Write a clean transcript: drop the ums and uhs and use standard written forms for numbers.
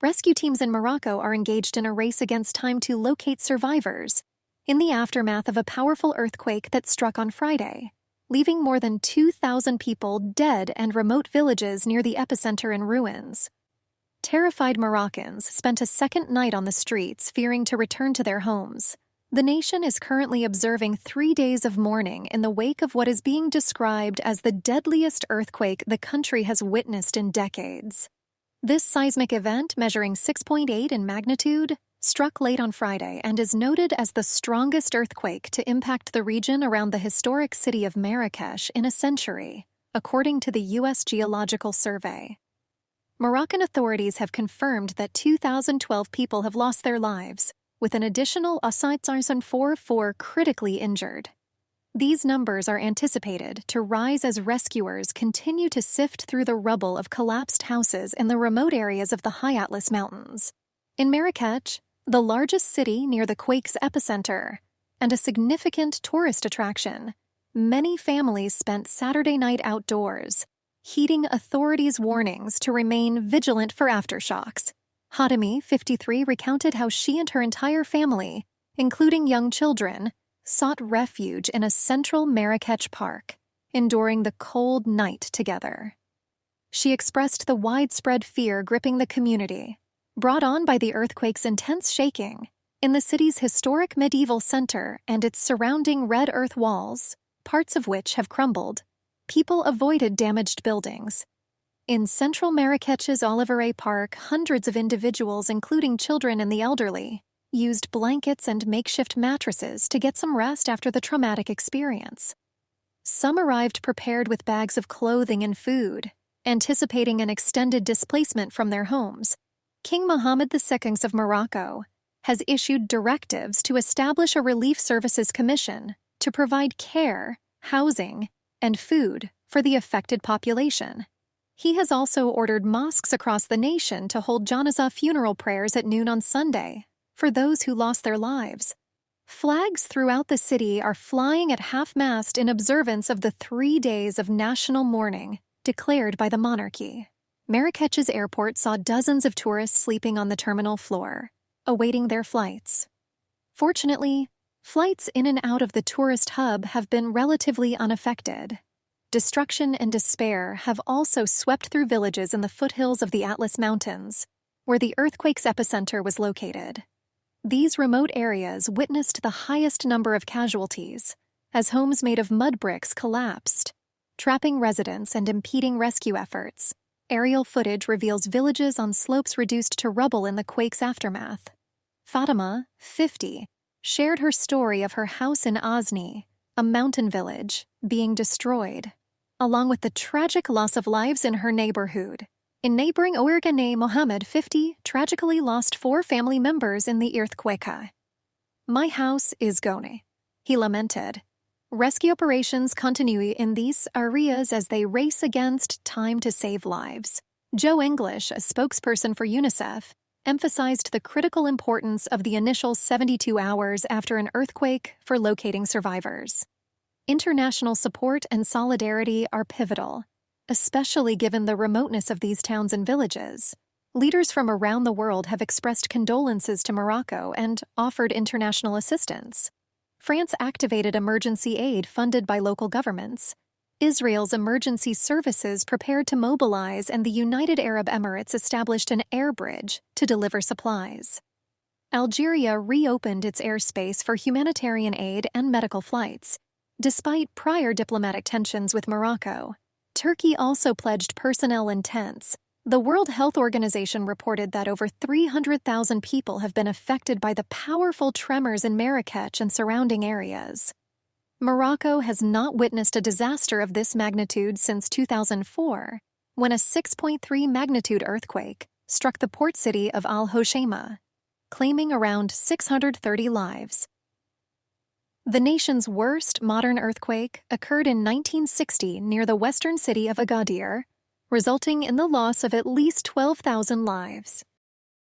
rescue teams in Morocco are engaged in a race against time to locate survivors in the aftermath of a powerful earthquake that struck on Friday, leaving more than 2,000 people dead and remote villages near the epicenter in ruins. Terrified Moroccans spent a second night on the streets, fearing to return to their homes. The nation is currently observing 3 days of mourning in the wake of what is being described as the deadliest earthquake the country has witnessed in decades. This seismic event, measuring 6.8 in magnitude, struck late on Friday and is noted as the strongest earthquake to impact the region around the historic city of Marrakech in a century, according to the U.S. Geological Survey. Moroccan authorities have confirmed that 2,012 people have lost their lives, with an additional 1,044 critically injured. These numbers are anticipated to rise as rescuers continue to sift through the rubble of collapsed houses in the remote areas of the High Atlas Mountains. In Marrakech, the largest city near the quake's epicenter, and a significant tourist attraction, many families spent Saturday night outdoors, heeding authorities' warnings to remain vigilant for aftershocks. Hatemi, 53, recounted how she and her entire family, including young children, sought refuge in a central Marrakech park, enduring the cold night together. She expressed the widespread fear gripping the community, brought on by the earthquake's intense shaking. In the city's historic medieval center and its surrounding red earth walls, parts of which have crumbled, people avoided damaged buildings. In central Marrakech's Olivier Park, hundreds of individuals, including children and the elderly, used blankets and makeshift mattresses to get some rest after the traumatic experience. Some arrived prepared with bags of clothing and food, anticipating an extended displacement from their homes. King Mohammed II of Morocco has issued directives to establish a relief services commission to provide care, housing, and food for the affected population. He has also ordered mosques across the nation to hold janazah funeral prayers at noon on Sunday for those who lost their lives. Flags throughout the city are flying at half-mast in observance of the 3 days of national mourning declared by the monarchy. Marrakech's airport saw dozens of tourists sleeping on the terminal floor, awaiting their flights. Fortunately, flights in and out of the tourist hub have been relatively unaffected. Destruction and despair have also swept through villages in the foothills of the Atlas Mountains, where the earthquake's epicenter was located. These remote areas witnessed the highest number of casualties, as homes made of mud bricks collapsed, trapping residents and impeding rescue efforts. Aerial footage reveals villages on slopes reduced to rubble in the quake's aftermath. Fatima, 50, shared her story of her house in Azni, a mountain village, being destroyed, along with the tragic loss of lives in her neighborhood. In neighboring Ouargane, Mohammed, 50, tragically lost 4 family members in the earthquake. "My house is gone," he lamented. Rescue operations continue in these areas as they race against time to save lives. Joe English, a spokesperson for UNICEF, emphasized the critical importance of the initial 72 hours after an earthquake for locating survivors. International support and solidarity are pivotal, especially given the remoteness of these towns and villages. Leaders from around the world have expressed condolences to Morocco and offered international assistance. France activated emergency aid funded by local governments. Israel's emergency services prepared to mobilize, and the United Arab Emirates established an air bridge to deliver supplies. Algeria reopened its airspace for humanitarian aid and medical flights, despite prior diplomatic tensions with Morocco. Turkey also pledged personnel in tents. The World Health Organization reported that over 300,000 people have been affected by the powerful tremors in Marrakech and surrounding areas. Morocco has not witnessed a disaster of this magnitude since 2004, when a 6.3 magnitude earthquake struck the port city of Al Hoceima, claiming around 630 lives. The nation's worst modern earthquake occurred in 1960 near the western city of Agadir, resulting in the loss of at least 12,000 lives.